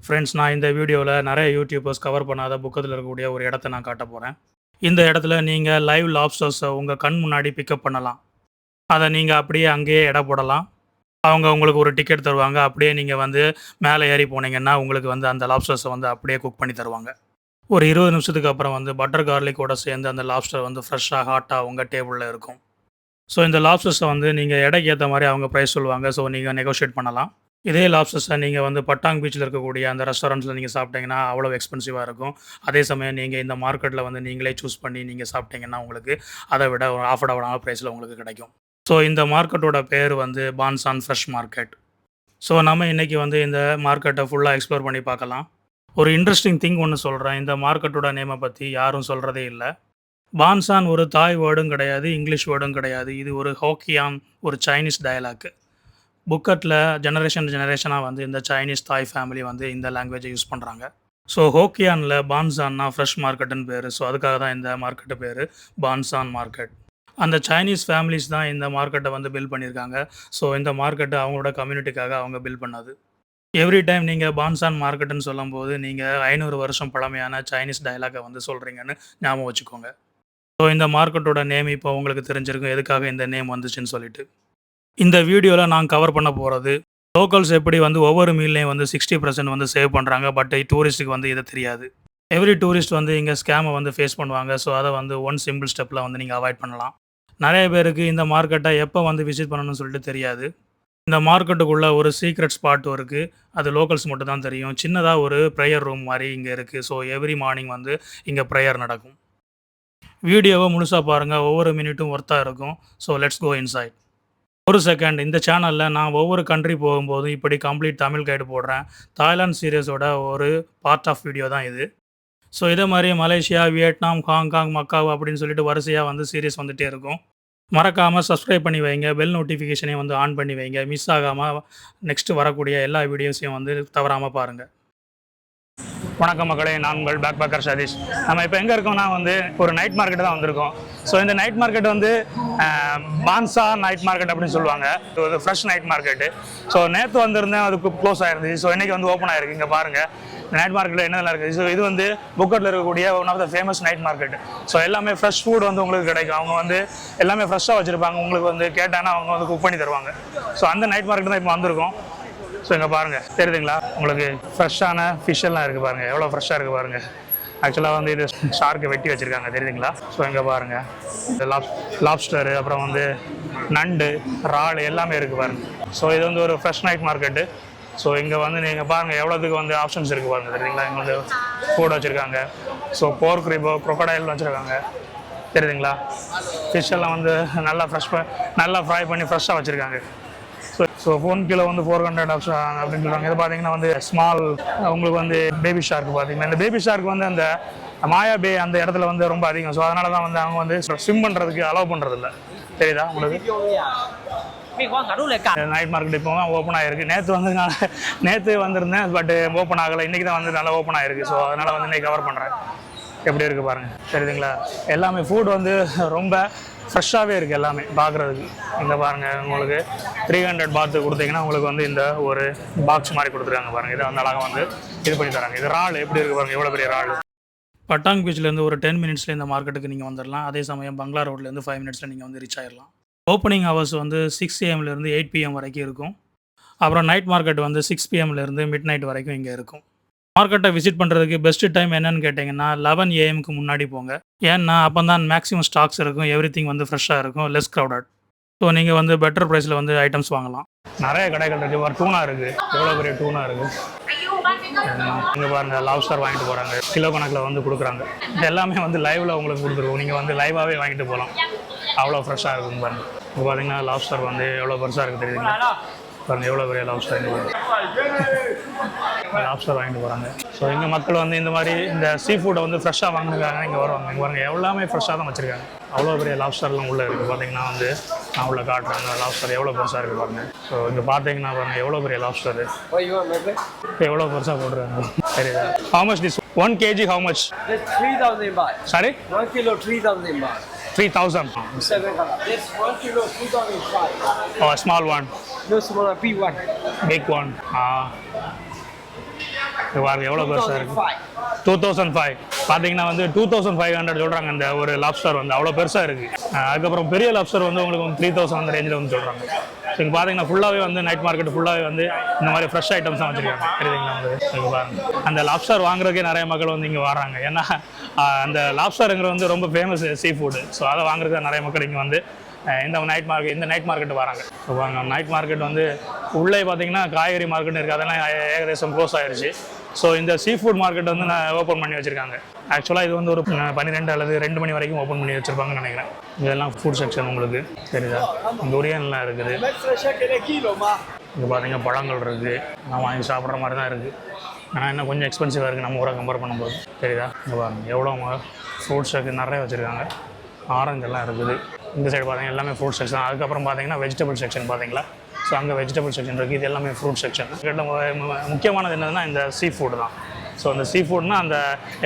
Friends, நான் இந்த வீடியோவில் நிறைய யூடியூபர்ஸ் கவர் பண்ணாத புக்கத்தில் இருக்கக்கூடிய ஒரு இடத்த நான் காட்ட போகிறேன். இந்த இடத்துல நீங்கள் லைவ் லாப்ஸ்டர்ஸை உங்கள் கண் முன்னாடி பிக்கப் பண்ணலாம். அதை நீங்கள் அப்படியே அங்கேயே எடை போடலாம். அவங்க உங்களுக்கு ஒரு டிக்கெட் தருவாங்க. அப்படியே நீங்கள் வந்து மேலே ஏறி போனீங்கன்னா உங்களுக்கு வந்து அந்த லாப்ஸ்டர்ஸை வந்து அப்படியே குக் பண்ணி தருவாங்க. ஒரு 20 நிமிஷத்துக்கு அப்புறம் வந்து பட்டர் கார்லிக்கோட சேர்ந்து அந்த லாப்ஸ்டர் வந்து ஃப்ரெஷ்ஷாக ஹாட்டாக உங்கள் டேபிளில் இருக்கும். ஸோ இந்த லாப்ஸ்டர்ஸை வந்து நீங்கள் எடைக்கு ஏற்ற மாதிரி அவங்க ப்ரைஸ் சொல்லுவாங்க. ஸோ நீங்கள் நெகோஷியேட் பண்ணலாம். இதே லாப்ஸ்டர்ஸை நீங்கள் வந்து பட்டாங் பீச்சில் இருக்கக்கூடிய அந்த ரெஸ்டாரண்ட்ஸில் நீங்கள் சாப்பிட்டீங்கன்னா அவ்வளோ எக்ஸ்பென்சிவாக இருக்கும். அதே சமயம் நீங்கள் இந்த மார்க்கெட்டில் வந்து நீங்களே சூஸ் பண்ணி நீங்கள் சாப்பிட்டீங்கன்னா உங்களுக்கு அதை விட ஒரு ஆஃபர்டபுளான ப்ரைஸில் உங்களுக்கு கிடைக்கும். ஸோ இந்த மார்க்கெட்டோட பேர் வந்து பான்சான் ஃப்ரெஷ் மார்க்கெட். ஸோ நம்ம இன்றைக்கி வந்து இந்த மார்க்கெட்டை ஃபுல்லாக எக்ஸ்ப்ளோர் பண்ணி பார்க்கலாம். ஒரு இன்ட்ரெஸ்டிங் திங் ஒன்று சொல்கிறேன். இந்த மார்க்கெட்டோட நேமை பற்றி யாரும் சொல்கிறதே இல்லை. பான்சான் ஒரு தாய் வேர்டும் கிடையாது, இங்கிலீஷ் வேர்டும் கிடையாது. இது ஒரு ஹோக்கியான், ஒரு சைனீஸ் டயலாக்கு. புக்கட்டில் ஜெனரேஷனாக வந்து இந்த சைனீஸ் தாய் ஃபேமிலி வந்து இந்த லாங்குவேஜை யூஸ் பண்ணுறாங்க. ஸோ ஹோக்கியானில் பான்சான்னா ஃப்ரெஷ் மார்க்கெட்டுன்னு பேர். ஸோ அதுக்காக தான் இந்த மார்க்கெட்டு பேர் பான்சான் மார்க்கெட். அந்த சைனீஸ் ஃபேமிலிஸ் தான் இந்த மார்க்கெட்டை வந்து பில்ட் பண்ணியிருக்காங்க. ஸோ இந்த மார்க்கெட்டை அவங்களோட கம்யூனிட்டிக்காக அவங்க பில்ட் பண்ணது. எவ்ரி டைம் நீங்கள் பான்சான் மார்க்கெட்டுன்னு சொல்லும்போது நீங்கள் 500 வருஷம் பழமையான சைனீஸ் டயலாகை வந்து சொல்கிறீங்கன்னு ஞாபகம் வச்சுக்கோங்க. ஸோ இந்த மார்க்கெட்டோட நேம் இப்போ உங்களுக்கு தெரிஞ்சிருக்கும் எதுக்காக இந்த நேம் வந்துச்சுன்னு சொல்லிட்டு. இந்த வீடியோவில் நான் கவர் பண்ண போகிறது லோக்கல்ஸ் எப்படி வந்து ஒவ்வொரு மீல்லையும் வந்து 60% வந்து சேவ் பண்ணுறாங்க. பட் டூரிஸ்ட்டுக்கு வந்து இது தெரியாது. எவ்ரி டூரிஸ்ட் வந்து இங்கே ஸ்கேமை வந்து ஃபேஸ் பண்ணுவாங்க. ஸோ அதை வந்து ஒன் சிம்பிள் ஸ்டெப்பில் வந்து நீங்கள் அவாய்ட் பண்ணலாம். நிறைய பேருக்கு இந்த மார்க்கெட்டை எப்போ வந்து விசிட் பண்ணணும்னு சொல்லிட்டு தெரியாது. இந்த மார்க்கெட்டுக்குள்ளே ஒரு சீக்ரெட் ஸ்பாட்டும் இருக்குது. அது லோக்கல்ஸ் மட்டும் தான் தெரியும். சின்னதாக ஒரு ப்ரேயர் ரூம் மாதிரி இங்கே இருக்குது. ஸோ எவ்ரி மார்னிங் வந்து இங்கே ப்ரேயர் நடக்கும். வீடியோவை முழுசாக பாருங்கள். ஒவ்வொரு மினிட்டும் ஒர்த்தாக இருக்கும். So let's go inside. ஒரு செகண்ட், இந்த சேனலில் நான் ஒவ்வொரு கண்ட்ரி போகும்போதும் இப்படி கம்ப்ளீட் தமிழ் கைடு போடுறேன். தாய்லாந்து சீரியஸோட ஒரு பார்ட் ஆஃப் வீடியோ தான் இது. ஸோ இதே மாதிரி மலேசியா, வியட்நாம், ஹாங்காங், மக்காவ் அப்படின்னு சொல்லிட்டு வரிசையாக வந்து சீரியஸ் வந்துகிட்டே இருக்கும். மறக்காமல் சப்ஸ்கிரைப் பண்ணி வைங்க. பெல் நோட்டிஃபிகேஷனையும் வந்து ஆன் பண்ணி வைங்க. மிஸ் ஆகாமல் நெக்ஸ்ட்டு வரக்கூடிய எல்லா வீடியோஸையும் வந்து தவறாமல் பாருங்கள். வணக்கம் மக்களே, நான் உங்கள் பேக் பேக்கர் சதீஷ். நம்ம இப்போ எங்கே இருக்கோம்னா வந்து ஒரு நைட் மார்க்கெட்டு தான் வந்திருக்கோம். ஸோ இந்த நைட் மார்க்கெட் வந்து பான்சா நைட் மார்க்கெட் அப்படின்னு சொல்லுவாங்க. இது ஃப்ரெஷ் நைட் மார்க்கெட்டு. ஸோ நேற்று வந்திருந்தேன், அதுக்கு க்ளோஸ் ஆகிருந்துச்சு. ஸோ இன்றைக்கி வந்து ஓப்பன் ஆகிருக்கு. இங்கே பாருங்கள் நைட் மார்க்கெட்டில் என்னெல்லாம் இருக்குது. ஸோ இது வந்து புக்கட்டில் இருக்கக்கூடிய one of the famous night market. So எல்லாமே ஃப்ரெஷ் ஃபுட் வந்து உங்களுக்கு கிடைக்கும். அவங்க வந்து எல்லாமே ஃப்ரெஷ்ஷாக வச்சுருப்பாங்க. உங்களுக்கு வந்து கேட்டாங்கன்னா அவங்க வந்து குக் பண்ணி தருவாங்க. ஸோ அந்த நைட் மார்க்கெட் தான் இப்போ வந்திருக்கோம். ஸோ இங்கே பாருங்கள், தெரியுதுங்களா உங்களுக்கு? ஃப்ரெஷ்ஷான ஃபிஷ்ஷெல்லாம் இருக்குது பாருங்கள், எவ்வளோ ஃப்ரெஷ்ஷாக இருக்குது பாருங்கள். ஆக்சுவலாக வந்து இது ஷார்க்கை வெட்டி வச்சுருக்காங்க, தெரியுதுங்களா? ஸோ இங்கே பாருங்கள், இந்த லாப்ஸ்டரு, அப்புறம் வந்து நண்டு, இறால் எல்லாமே இருக்குது பாருங்கள். ஸோ இது வந்து ஒரு ஃப்ரெஷ் நைட் மார்க்கெட்டு. ஸோ இங்கே வந்து நீங்கள் பாருங்கள் எவ்வளோத்துக்கு வந்து ஆப்ஷன்ஸ் இருக்குது பாருங்கள், தெரியுதுங்களா? இங்கே வந்து ஃபுட் வச்சுருக்காங்க. ஸோ போர்க் ரிபோ, க்ரொக்கடைல் வச்சுருக்காங்க, தெரியுதுங்களா? ஃபிஷ் எல்லாம் வந்து நல்லா ஃப்ரை பண்ணி ஃப்ரெஷ்ஷாக வச்சுருக்காங்க. ஸோ 1 கிலோ வந்து 400 அப்படின்னு சொல்லுவாங்க. இது பார்த்தீங்கன்னா வந்து ஸ்மால், உங்களுக்கு வந்து பேபி ஷார்க் பார்த்தீங்கன்னா, இந்த பேபி ஷார்க் வந்து அந்த மாயா பே அந்த இடத்துல வந்து ரொம்ப அதிகம். ஸோ அதனால தான் வந்து அவங்க வந்து ஸ்விம் பண்ணுறதுக்கு அலோவ் பண்ணுறதில்ல. தெரியுதா உங்களுக்கு? நைட் மார்க்கெட் இப்போ தான் ஓப்பன் ஆகிருக்கு. நேற்று வந்திருந்தேன், பட் ஓப்பன் ஆகலை. இன்றைக்கி தான் வந்து நல்லா ஓப்பன் ஆகிருக்கு. ஸோ அதனால் வந்து இன்றைக்கி கவர் பண்ணுறேன். எப்படி இருக்குது பாருங்கள், தெரியுதுங்களா? எல்லாமே ஃபுட் வந்து ரொம்ப ஃப்ரெஷ்ஷாகவே இருக்குது எல்லாமே பார்க்குறதுக்கு. இங்கே பாருங்கள், உங்களுக்கு 300 பாத் கொடுத்தீங்கன்னா உங்களுக்கு வந்து இந்த ஒரு பாக்ஸ் மாதிரி கொடுத்துருக்காங்க பாருங்கள். இதை வந்து அழகாக வந்து இது பண்ணி தராங்க. இது இறால் எப்படி இருக்குது பாருங்கள், எவ்வளோ பெரிய இறால். பட்டாங் பீச்லேருந்து ஒரு 10 மினிட்ஸில் இந்த மார்க்கெட்டுக்கு நீங்கள் வந்துடலாம். அதே சமயம் பங்களா ரோட்லேருந்து 5 மினிட்ஸில் நீங்கள் வந்து ரீச் ஆகிடலாம். ஓப்பனிங் ஹவர்ஸ் வந்து 6 AM -லேருந்து 8 PM வரைக்கும் இருக்கும். அப்புறம் நைட் மார்க்கெட் வந்து 6 PM-லேருந்து மிட் நைட் வரைக்கும் இங்கே இருக்கும். மார்க்கெட்டை விசிட் பண்ணுறதுக்கு பெஸ்ட்டு டைம் என்னன்னு கேட்டிங்கன்னா 11 AM முன்னாடி போங்க. ஏன்னா அப்போ தான் மேக்ஸிமம் ஸ்டாக்ஸ் இருக்கும், எவ்ரி திங் வந்து ஃப்ரெஷ்ஷாக இருக்கும், லெஸ் க்ரௌடட். ஸோ நீங்கள் வந்து பெட்டர் ப்ரைஸில் வந்து ஐட்டம்ஸ் வாங்கலாம். நிறைய கடைகள் இருக்குது. ஒரு டூனா இருக்குது, எவ்வளோ பெரிய டூனா இருக்குது. இங்கே பாருங்கள், லாப்ஸ்டர் வாங்கிட்டு போகிறாங்க, கிலோ கணக்கில் வந்து கொடுக்குறாங்க. இது எல்லாமே வந்து லைவில் உங்களுக்கு கொடுத்துருவோம். நீங்கள் வந்து லைவாகவே வாங்கிட்டு போகலாம், அவ்வளோ ஃப்ரெஷ்ஷாக இருக்குங்க பாருங்கள். இப்போ பார்த்தீங்கன்னா லாப்ஸ்டர் வந்து எவ்வளோ பெருசாக இருக்குது, தெரியுதுங்களா? பாருங்கள் எவ்வளோ பெரிய லாப்ஸ்டர் வாங்கிட்டு போகிறாங்க. ஸோ எங்கள் மக்கள் வந்து இந்த மாதிரி இந்த சீ ஃபுட்டை வந்து ஃப்ரெஷ்ஷாக வாங்கினாங்க, இங்கே வருவாங்க. இங்கே பாருங்கள் எல்லாமே ஃப்ரெஷ்ஷாக தான் வச்சுருக்காங்க. அவ்வளோ பெரிய லாப்ஸ்டர்லாம் உள்ளே இருக்குது. பார்த்தீங்கன்னா வந்து நான் உள்ள காட்டுறாங்க, லாப்ஸ்டர் எவ்வளோ பெருசாக இருக்குது பாருங்கள். ஸோ இங்கே பார்த்தீங்கன்னா பாருங்கள் எவ்வளோ பெரிய லாப்ஸ்டர், எவ்வளோ பெருசாக போட்டுருக்காங்க, தெரியுதா? How much this 1 kg? How much? 3,000 baht. Sorry? 1 kilo 3,000 baht. 3,000. 7 color. This 1 kilo 2,500. Oh, a small one. No smaller, big one. Big one. இது பாருங்க எவ்வளோ பெருசாக இருக்குது. 2005. 2005 பார்த்தீங்கன்னா வந்து 2500 சொல்கிறாங்க இந்த ஒரு லாப்ஸ்டர் வந்து அவ்வளோ பெருசாக இருக்குது. அதுக்கப்புறம் பெரிய லாப்ஸ்டர் வந்து உங்களுக்கு வந்து 3000 அந்த ரேஞ்சில் வந்து சொல்கிறாங்க. ஸோ இங்கே பார்த்தீங்கன்னா ஃபுல்லாகவே வந்து நைட் மார்க்கெட் ஃபுல்லாகவே வந்து இந்த மாதிரி ஃப்ரெஷ் ஐட்டம்ஸ் தான் வச்சுருக்காங்க. தெரியுதுங்களா உங்களுக்கு? இங்கே பாருங்கள் அந்த லாப்ஸ்டர் வாங்குறதுக்கே நிறைய மக்கள் வந்து இங்கே வராங்க. ஏன்னா அந்த லாப்ஸ்டருங்கிறது வந்து ரொம்ப ஃபேமஸ் சீ ஃபுட்டு. ஸோ அதை வாங்குறதுக்கு நிறைய மக்கள் இங்கே வந்து இந்த நைட் மார்க்கெட்டு வராங்க. ஸோ நைட் மார்க்கெட் வந்து உள்ளே பார்த்தீங்கன்னா காய்கறி மார்க்கெட் இருக்குது, அதெல்லாம் ஏகதேசம் க்ளோஸ் ஆயிடுச்சு. ஸோ இந்த சீ ஃபுட் மார்க்கெட் வந்து நான் ஓப்பன் பண்ணி வச்சுருக்காங்க. ஆக்சுவலாக இது வந்து ஒரு 12 அல்லது 2 மணி வரைக்கும் ஓப்பன் பண்ணி வச்சுருப்பாங்கன்னு நினைக்கிறேன். இதெல்லாம் ஃபுட் செக்ஷன் உங்களுக்கு தெரியுதா? துரியன்லாம் இருக்குது. இங்கே பார்த்தீங்கன்னா பழங்கள் இருக்குது, நான் வாங்கி சாப்பிட்ற மாதிரி தான் இருக்குது. ஆனால் இன்னும் கொஞ்சம் எக்ஸ்பென்சிவாக இருக்குது நம்ம ஊரை கம்பேர் பண்ணும்போது. தெரியுதா? இங்கே பாருங்கள் எவ்வளோ ஃப்ரூட்ஸ் இருக்குது, நிறைய வச்சுருக்காங்க. ஆரஞ்சு எல்லாம் இருக்குது. இந்த சைடு பார்த்தீங்கன்னா எல்லாமே ஃப்ரூட் செக்ஷன். அதுக்கப்புறம் பார்த்தீங்கன்னா வெஜிடபிள் செக்ஷன் பார்த்தீங்களா? ஸோ அங்கே வெஜிடபிள் செக்ஷன் இருக்குது. இது எல்லாமே ஃப்ரூட் செக்ஷன். முக்கியமானது என்னதுன்னா இந்த சீ ஃபுட் தான். ஸோ அந்த சீ ஃபுட்னா அந்த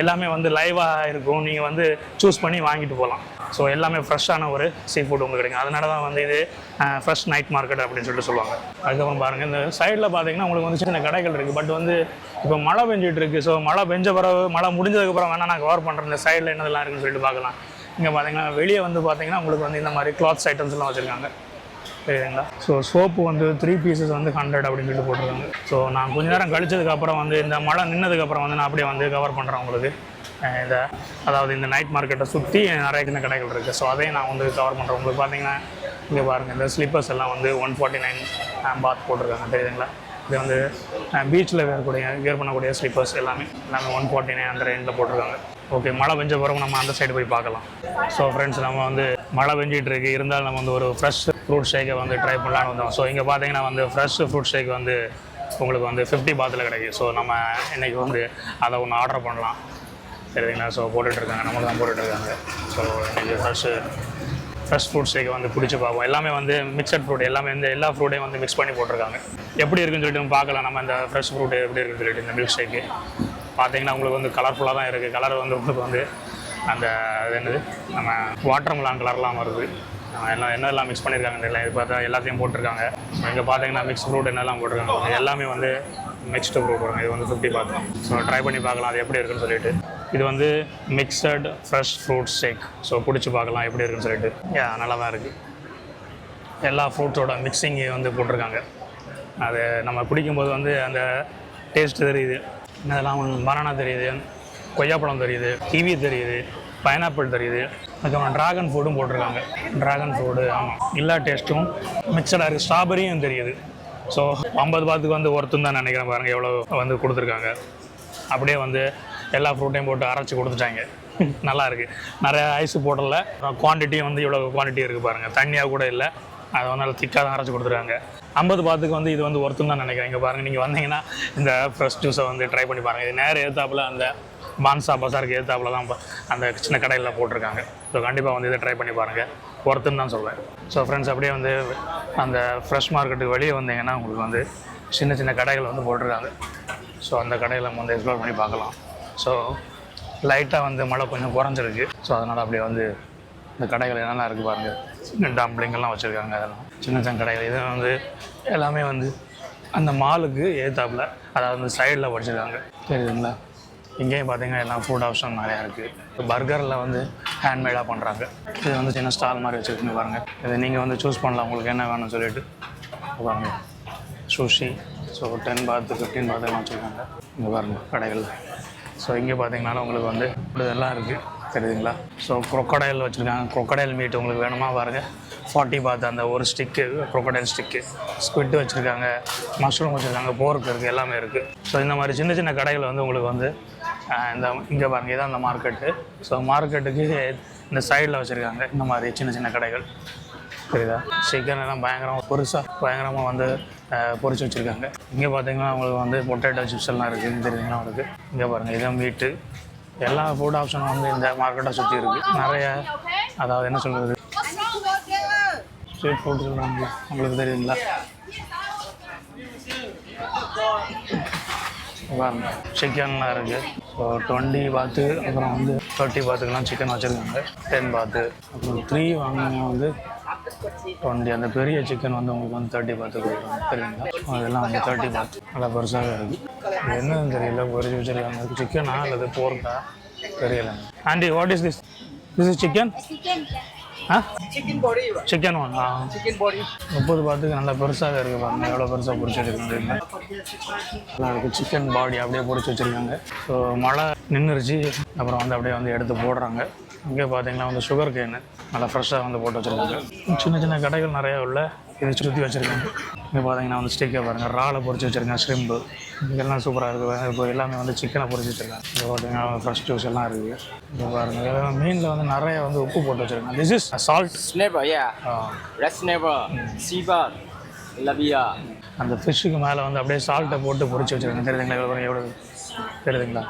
எல்லாமே வந்து லைவாக இருக்கும், நீங்கள் வந்து சூஸ் பண்ணி வாங்கிட்டு போகலாம். ஸோ எல்லாமே ஃப்ரெஷ்ஷான ஒரு சீ ஃபுட் உங்களுக்கு கிடைக்கும். அதனால தான் வந்து இது ஃப்ரெஷ் நைட் மார்க்கெட் அப்படின்னு சொல்லிட்டு சொல்லுவாங்க. அதுக்கப்புறம் பாருங்கள் இந்த சைடில் பார்த்தீங்கன்னா உங்களுக்கு வந்து சின்ன கடைகள் இருக்குது. பட் வந்து இப்போ மழை பெஞ்சிட்டு இருக்குது. ஸோ மழை பெஞ்ச பிறகு மழை முடிஞ்சதுக்கப்புறம் வேணால் நான் கவர் பண்ணுறேன் இந்த சைடில் என்னதெல்லாம் இருக்குன்னு சொல்லிட்டு பார்க்கலாம். இங்கே பார்த்தீங்கன்னா வெளியே வந்து பார்த்தீங்கன்னா உங்களுக்கு வந்து இந்த மாதிரி கிளாத்ஸ் ஐட்டம்ஸ்லாம் வச்சுருக்காங்க. சரிங்களா? ஸோ சோப்பு வந்து 3 பீசஸ் வந்து 100 அப்படின்னு சொல்லிட்டு போட்டிருக்காங்க. ஸோ நான் கொஞ்ச நேரம் கழிச்சதுக்கப்புறம் வந்து இந்த மழை நின்னதுக்கப்புறம் வந்து நான் அப்படியே வந்து கவர் பண்ணுறேன் உங்களுக்கு. அதாவது இந்த நைட் மார்க்கெட்டை சுற்றி நிறைய சின்ன கடைகள் இருக்குது. ஸோ அதையும் நான் வந்து கவர் பண்ணுறேன் உங்களுக்கு. பார்த்தீங்கன்னா இங்கே பாருங்கள் இந்த ஸ்லிப்பர்ஸ் எல்லாம் வந்து 149 பாத் போட்டிருக்காங்க. தெரியுதுங்களா? இது வந்து பீச்சில் வியர் பண்ணக்கூடிய ஸ்லிப்பர்ஸ் எல்லாமே 149 அந்த ரேஞ்சில் போட்டிருக்காங்க. ஓகே, மழை பெஞ்ச பிறகு நம்ம அந்த சைடு போய் பார்க்கலாம். ஸோ ஃப்ரெண்ட்ஸ், நம்ம வந்து மழை பெஞ்சிட்டு இருக்கு, இருந்தாலும் நம்ம வந்து ஒரு ஃப்ரெஷ் ஃப்ரூட் ஷேக்கை வந்து ட்ரை பண்ணலான்னு வந்தோம். ஸோ இங்கே பார்த்தீங்கன்னா வந்து ஃப்ரெஷ் ஃப்ரூட் ஷேக் வந்து உங்களுக்கு வந்து 50 பாத்தில் கிடைக்கும். ஸோ நம்ம இன்றைக்கி வந்து அதை ஒன்று ஆர்டர் பண்ணலாம். சரிங்களா? ஸோ போட்டுட்ருக்காங்க, நமக்கு தான் போட்டுட்ருக்காங்க. ஸோ இன்றைக்கி ஃப்ரெஷ் ஃப்ரூட் ஷேக்கை வந்து பிடிச்சி பார்ப்போம். எல்லாமே வந்து மிக்சட் ஃப்ரூட், எல்லாமே இந்த எல்லா ஃப்ரூட்டையும் வந்து மிக்ஸ் பண்ணி போட்டிருக்காங்க. எப்படி இருக்குன்னு சொல்லிட்டு நம்ம பார்க்கலாம். நம்ம இந்த ஃப்ரெஷ் ஃப்ரூட் எப்படி இருக்குன்னு சொல்லிட்டு இந்த மில்க் ஷேக்கு பார்த்தீங்கன்னா உங்களுக்கு வந்து கலர்ஃபுல்லாக தான் இருக்குது. கலர் வந்து உங்களுக்கு வந்து அந்த என்னது நம்ம வாட்டர் மெலான் கலர்லாம் வருது. என்னெல்லாம் மிக்ஸ் பண்ணியிருக்காங்க தெரியல. இது பார்த்தா எல்லாத்தையும் போட்டிருக்காங்க. இங்கே பார்த்தீங்கன்னா மிக்ஸ் ஃப்ரூட் என்னெல்லாம் போட்டிருக்காங்க, எல்லாமே வந்து மிக்ஸ்டு ஃப்ரூட் வரும். இது வந்து 50 பார்த்தோம். ஸோ ட்ரை பண்ணி பார்க்கலாம் அது எப்படி இருக்குன்னு சொல்லிட்டு. இது வந்து மிக்சட் ஃப்ரெஷ் ஃப்ரூட் ஷேக். ஸோ பிடிச்சி பார்க்கலாம் எப்படி இருக்குன்னு சொல்லிட்டு. நல்லா தான் இருக்குது. எல்லா ஃப்ரூட்ஸோட மிக்சிங் வந்து போட்டிருக்காங்க. அது நம்ம குடிக்கும்போது வந்து அந்த டேஸ்ட் தெரியுது. அதெல்லாம் பனானா தெரியுது, கொய்யாப்பழம் தெரியுது, கிவி தெரியுது, பைனாப்பிள் தெரியுது. அதுக்கப்புறம் ட்ராகன் ஃப்ரூட்டும் போட்டிருக்காங்க. ட்ராகன் ஃப்ரூட்டு ஆமாம், எல்லா டேஸ்ட்டும் மிக்சடாக இருக்குது. ஸ்ட்ராபெரியும் தெரியுது. ஸோ 50 பாத்துக்கு வந்து ஒருத்தம் தான் நினைக்கிறேன். பாருங்கள் எவ்வளோ வந்து கொடுத்துருக்காங்க. அப்படியே வந்து எல்லா ஃப்ரூட்டையும் போட்டு அரைச்சி கொடுத்துட்டாங்க. நல்லா இருக்குது. நிறைய ஐஸ் போடல. குவான்டிட்டியும் வந்து இவ்வளோ குவான்டிட்டி இருக்குது பாருங்கள். தண்ணியாக கூட இல்லை, அதை வந்து நல்லா திக்காக தான் அரைச்சி கொடுத்துருக்காங்க. 50 பாத்துக்கு வந்து இது வந்து ஒருத்தம் தான் நினைக்கிறேன். இங்கே பாருங்கள், நீங்கள் வந்தீங்கன்னா இந்த ஃப்ரெஷ் ஜூஸை வந்து ட்ரை பண்ணி பாருங்கள். இது நேரம் எதிர்த்தாப்புல அந்த பான்சா பசாருக்கு எதிர்த்தாப்புல தான் அந்த சின்ன கடையில் போட்டிருக்காங்க. ஸோ கண்டிப்பாக வந்து இதை ட்ரை பண்ணி பாருங்கள், ஒருத்தன்னு தான் சொல்வேன். ஸோ ஃப்ரெண்ட்ஸ், அப்படியே வந்து அந்த ஃப்ரெஷ் மார்க்கெட்டுக்கு வெளியே வந்தீங்கன்னா உங்களுக்கு வந்து சின்ன சின்ன கடைகள் வந்து போட்டிருக்காங்க. ஸோ அந்த கடையில் நம்ம வந்து எக்ஸ்ப்ளோர் பண்ணி பார்க்கலாம். ஸோ லைட்டாக வந்து மழை கொஞ்சம் குறைஞ்சிருக்கு. ஸோ அதனால் அப்படியே வந்து இந்த கடைகள் என்னென்ன இருக்குது பாருங்கள். சின்ன டம்ப்ளிங்கெல்லாம் வச்சுருக்காங்க. அதெல்லாம் சின்ன சின்ன கடைகள். இது வந்து எல்லாமே வந்து அந்த மாலுக்கு ஏற்றாப்புல, அதாவது வந்து சைடில் வச்சுருக்காங்க. தெரியுதுங்களா? இங்கேயும் பார்த்தீங்கன்னா எல்லாம் ஃபுட் ஆப்ஷன் நிறையா இருக்குது. பர்கரில் வந்து ஹேண்ட்மேடாக பண்ணுறாங்க. இது வந்து சின்ன ஸ்டால் மாதிரி வச்சுருக்குங்க பாருங்கள். இது நீங்கள் வந்து சூஸ் பண்ணலாம் உங்களுக்கு என்ன வேணும்னு சொல்லிட்டு. பாருங்கள் சுஷி. ஸோ 10 பாத் 15 பாத்தெல்லாம் வச்சுருக்காங்க இங்கே பாருங்கள் கடைகளில். ஸோ இங்கே பார்த்தீங்கன்னாலும் உங்களுக்கு வந்து இதெல்லாம் இருக்குது. தெரியுதுங்களா? ஸோ க்ரொக்கடைல் வச்சுருக்காங்க. க்ரொக்கடைல் மீட் உங்களுக்கு வேணுமா பாருங்கள். 40 பாத் அந்த ஒரு ஸ்டிக்கு க்ரொக்கடைல் ஸ்டிக்கு. ஸ்குவிட் வச்சுருக்காங்க, மஷ்ரூம் வச்சுருக்காங்க, போர்க் இருக்குது, எல்லாமே இருக்குது. ஸோ இந்த மாதிரி சின்ன சின்ன கடைகள் வந்து உங்களுக்கு வந்து இங்கே பாருங்கள், இதான் அந்த மார்க்கெட்டு. ஸோ மார்க்கெட்டுக்கு இந்த சைடில் வச்சுருக்காங்க இந்த மாதிரி சின்ன சின்ன கடைகள். புரியுதா? சிக்கன் எல்லாம் பயங்கரமாக வந்து பொரிச்சு வச்சுருக்காங்க. இங்கே பார்த்தீங்கன்னா உங்களுக்கு வந்து பொட்டேட்டோ சிப்ஸ் எல்லாம் இருக்குது. தெரியுதுங்களா உங்களுக்கு? இங்கே பாருங்கள், இதான் மீட்டு. எல்லா ஃபுட் ஆப்ஷனும் வந்து இந்த மார்க்கெட்டை சுற்றி இருக்குது. நிறைய, அதாவது என்ன சொல்கிறது, ஸ்ட்ரீட் ஃபுட் சொல்கிறாங்க. உங்களுக்கு தெரியுதுங்களா? பாருங்க, சிக்கன்லாம் இருக்குது. ஸோ 20 பாத்து, அப்புறம் வந்து 30 பாத்துக்கெலாம் சிக்கன் வச்சுருக்காங்க. 10 பாத்து, அப்புறம் 3 வாங்கினா வந்து 20 அந்த பெரிய சிக்கன் வந்து உங்களுக்கு வந்து 30 பார்த்து கொடுக்குறோம் தெரியுங்களா. அதெல்லாம் வந்து 30 பார்த்து நல்லா பெருசாகவே இருக்குது. என்னன்னு தெரியல, பொரிச்சு வச்சுருக்காங்க. சிக்கனா அல்லது போர்க்கா தெரியல. Aunty what is this? This is chicken? Chicken body. Chicken one. Chicken body. 30 பார்த்துக்கு நல்லா பெருசாக இருக்குது பாருங்க. எவ்வளோ பெருசாக பொரிச்சு வச்சுருக்காங்க. நல்லா இருக்குது. சிக்கன் பாடி அப்படியே பொரிச்சு வச்சுருக்காங்க. ஸோ மழை நின்றுருச்சு, அப்புறம் வந்து அப்படியே வந்து எடுத்து போடுறாங்க. இங்கே பார்த்தீங்கன்னா வந்து சுகர் கேனு நல்லா ஃப்ரெஷ்ஷாக வந்து போட்டு வச்சுருக்காங்க. சின்ன சின்ன கடைகள் நிறையா உள்ள இதை சுற்றி வச்சுருக்காங்க. இங்கே பார்த்தீங்கன்னா வந்து ஸ்டேக்கை பாருங்கள், இறாலை பொரிச்சு வச்சுருக்காங்க, ஷ்ரிம்பு இதெல்லாம் சூப்பராக இருக்குது. இப்போ எல்லாமே வந்து சிக்கனை பொரிச்சு வச்சுருக்காங்க. இங்கே பார்த்தீங்கன்னா ஃப்ரெஷ் ஜூஸ் எல்லாம் இருக்குது. இங்கே பாருங்கள் மீனில் வந்து நிறைய வந்து உப்பு போட்டு வச்சுருக்காங்க. This is salt Snapper, yeah. Red snapper, seabird, labia. அந்த ஃபிஷ்ஷுக்கு மேலே வந்து அப்படியே சால்ட்டை போட்டு பொரிச்சு வச்சுருக்காங்க. தெரியுதுங்களா எவ்வளோ தெரியுதுங்களா?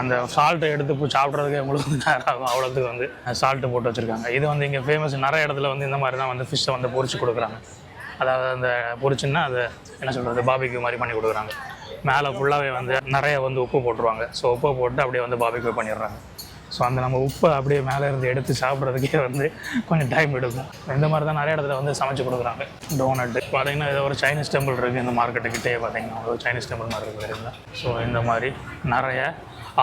அந்த சால்ட்டை எடுத்து சாப்பிட்றதுக்கு உங்களுக்கு வந்து நேரம் ஆகும். அவ்வளோத்துக்கு வந்து சால்ட்டு போட்டு வச்சுருக்காங்க. இது வந்து இங்கே ஃபேமஸ். நிறைய இடத்துல வந்து இந்த மாதிரி தான் வந்து ஃபிஷ்ஷை வந்து பொரிச்சு கொடுக்குறாங்க. அதாவது அந்த பொரிச்சுன்னா அதை என்ன சொல்கிறது, பாபிக்யூ மாதிரி பண்ணி கொடுக்குறாங்க. மேலே ஃபுல்லாகவே வந்து நிறைய வந்து உப்பு போட்டுருவாங்க. ஸோ உப்பை போட்டு அப்படியே வந்து பாபிக்யூ பண்ணிடுறாங்க. ஸோ அந்த நம்ம உப்பை அப்படியே மேலே இருந்து எடுத்து சாப்பிட்றதுக்கே வந்து கொஞ்சம் டைம் எடுக்கும். இந்த மாதிரி தான் நிறைய இடத்துல வந்து சமைச்சு கொடுக்குறாங்க. டோனட்டு பார்த்தீங்கன்னா இது ஒரு சைனீஸ் டெம்பிள் இருக்குது. இந்த மார்க்கெட்டுக்கிட்டே பார்த்தீங்கன்னா ஒரு சைனீஸ் டெம்பிள் மாதிரி இருக்குது. ஸோ இந்த மாதிரி நிறைய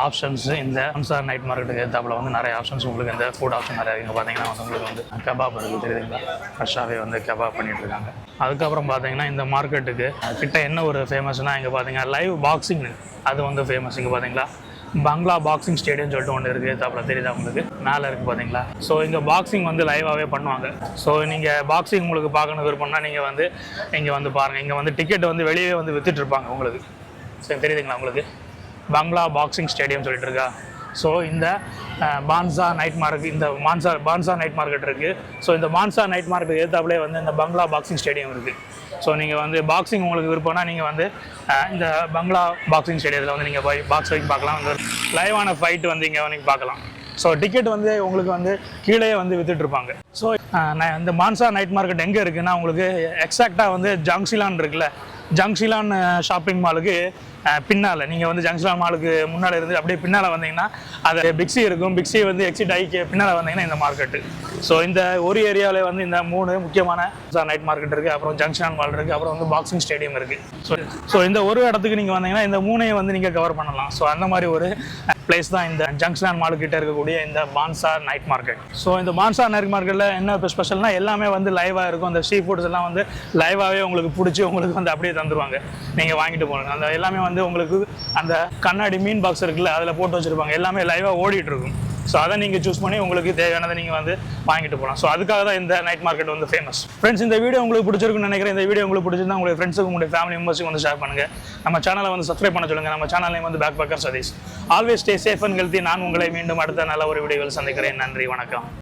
ஆப்ஷன்ஸ் இந்த அம்சார் நைட் மார்க்கெட்டுக்கு ஏற்றாப்புல வந்து நிறைய ஆப்ஷன்ஸ் உங்களுக்கு இந்த ஃபுட் ஆப்ஷன் நிறையா இங்கே பார்த்தீங்கன்னா வந்து உங்களுக்கு வந்து கபாப் இருக்குது தெரியுதுங்களா. ஃப்ரெஷ்ஷாகவே வந்து கபாப் பண்ணிகிட்டு இருக்காங்க. அதுக்கப்புறம் பார்த்தீங்கன்னா இந்த மார்க்கெட்டுக்கு கிட்ட என்ன ஒரு ஃபேமஸ்னால் இங்கே பார்த்தீங்கன்னா லைவ் பாக்ஸிங்னு அது வந்து ஃபேமஸ். இங்கே பார்த்தீங்களா பங்களா பாக்ஸிங் ஸ்டேடியம் சொல்லிட்டு ஒன்று இருக்குது. ஏற்றாப்புல தெரியுதா உங்களுக்கு மேலே இருக்குது பார்த்தீங்களா. ஸோ இங்கே பாக்ஸிங் வந்து லைவாகவே பண்ணுவாங்க. ஸோ நீங்கள் பாக்ஸிங் உங்களுக்கு பார்க்கணும் விருப்பம்னா நீங்கள் வந்து இங்கே வந்து பாருங்கள். இங்கே வந்து டிக்கெட் வந்து வெளியே வந்து வித்துட்டு இருப்பாங்க உங்களுக்கு. சரி தெரியுதுங்களா உங்களுக்கு பங்களா பாக்ஸிங் ஸ்டேடியம் சொல்லிட்டு இருக்கா. ஸோ இந்த பான்சா நைட் மார்க்கெட், இந்த பான்சா நைட் மார்க்கெட் இருக்குது. ஸோ இந்த பான்சா நைட் மார்க்கெட் ஏற்றாப்புலே வந்து இந்த பங்களா பாக்ஸிங் ஸ்டேடியம் இருக்குது. ஸோ நீங்கள் வந்து பாக்ஸிங் உங்களுக்கு விருப்பம்னா நீங்கள் வந்து இந்த பங்களா பாக்ஸிங் ஸ்டேடியத்தில் வந்து நீங்கள் போய் பாக்ஸ் வைக்க பார்க்கலாம். இந்த லைவான ஃபைட் வந்து இங்கே வந்து பார்க்கலாம். ஸோ டிக்கெட் வந்து உங்களுக்கு வந்து கீழே வந்து வித்துட்ருப்பாங்க. ஸோ இந்த மான்சா நைட் மார்க்கெட் எங்கே இருக்குன்னா உங்களுக்கு எக்ஸாக்டாக வந்து ஜங்ஷிலான் இருக்குல்ல, ஜங்ஷிலான் ஷாப்பிங் மாலுக்கு பின்னால் நீங்கள் வந்து ஜங்ஷிலான் மாலுக்கு முன்னால் இருந்து அப்படியே பின்னால் வந்தீங்கன்னா அது பிக்ஸி இருக்கும். பிக்ஸி வந்து எக்ஸிட் ஆகி பின்னால் வந்தீங்கன்னா இந்த மார்க்கெட்டு. ஸோ இந்த ஒரு ஏரியாவில் வந்து இந்த 3 முக்கியமான நைட் மார்க்கெட் இருக்குது. அப்புறம் ஜங்ஷிலான் மால் இருக்குது. அப்புறம் வந்து பாக்ஸிங் ஸ்டேடியம் இருக்குது. ஸோ இந்த ஒரு இடத்துக்கு நீங்கள் வந்தீங்கன்னா இந்த 3ஐயும் வந்து நீங்கள் கவர் பண்ணலாம். ஸோ அந்த மாதிரி ஒரு பிளேஸ் தான் இந்த ஜங்ஷிலான் மாலுக்கிட்ட இருக்கக்கூடிய இந்த பான்சா நைட் மார்க்கெட். ஸோ இந்த பான்சா நைட் மார்க்கெட்டில் என்ன இப்போ ஸ்பெஷல்னால் எல்லாமே வந்து லைவாக இருக்கும். அந்த சீ ஃபுட்ஸ் எல்லாம் வந்து லைவாகவே உங்களுக்கு பிடிச்சி உங்களுக்கு வந்து அப்படியே தந்துடுவாங்க. நீங்கள் வாங்கிட்டு போகணும். அந்த எல்லாமே வந்து உங்களுக்கு அந்த கண்ணாடி மீன் பாக்ஸ் இருக்குல்ல அதில் போட்டு வச்சுருப்பாங்க. எல்லாமே லைவாக ஓடிட்டு இருக்கும். ஸோ அதை நீங்கள் சூஸ் பண்ணி உங்களுக்கு தேவையானதை நீங்கள் வந்து வாங்கிட்டு போகலாம். ஸோ அதுக்காக தான் இந்த நைட் மார்க்கெட் வந்து ஃபேமஸ். ஃப்ரெண்ட்ஸ் இந்த வீடியோ உங்களுக்கு பிடிச்சிருக்குன்னு நினைக்கிறேன். இந்த வீடியோ உங்களுக்கு பிடிச்சிருந்தா உங்களுடைய ஃப்ரெண்ட்ஸுக்கு உங்களுடைய ஃபேமிலி மெம்பர்ஸுக்கு வந்து ஷேர் பண்ணுங்கள். நம்ம சேனலை வந்து சப்ஸ்கிரைப் பண்ண சொல்லுங்கள். நம்ம சேனல் நேம் வந்து backpacker Satish. Always stay safe and healthy. நான் உங்களை மீண்டும் அடுத்த நல்ல ஒரு வீடியோவில் சந்திக்கிறேன். நன்றி, வணக்கம்.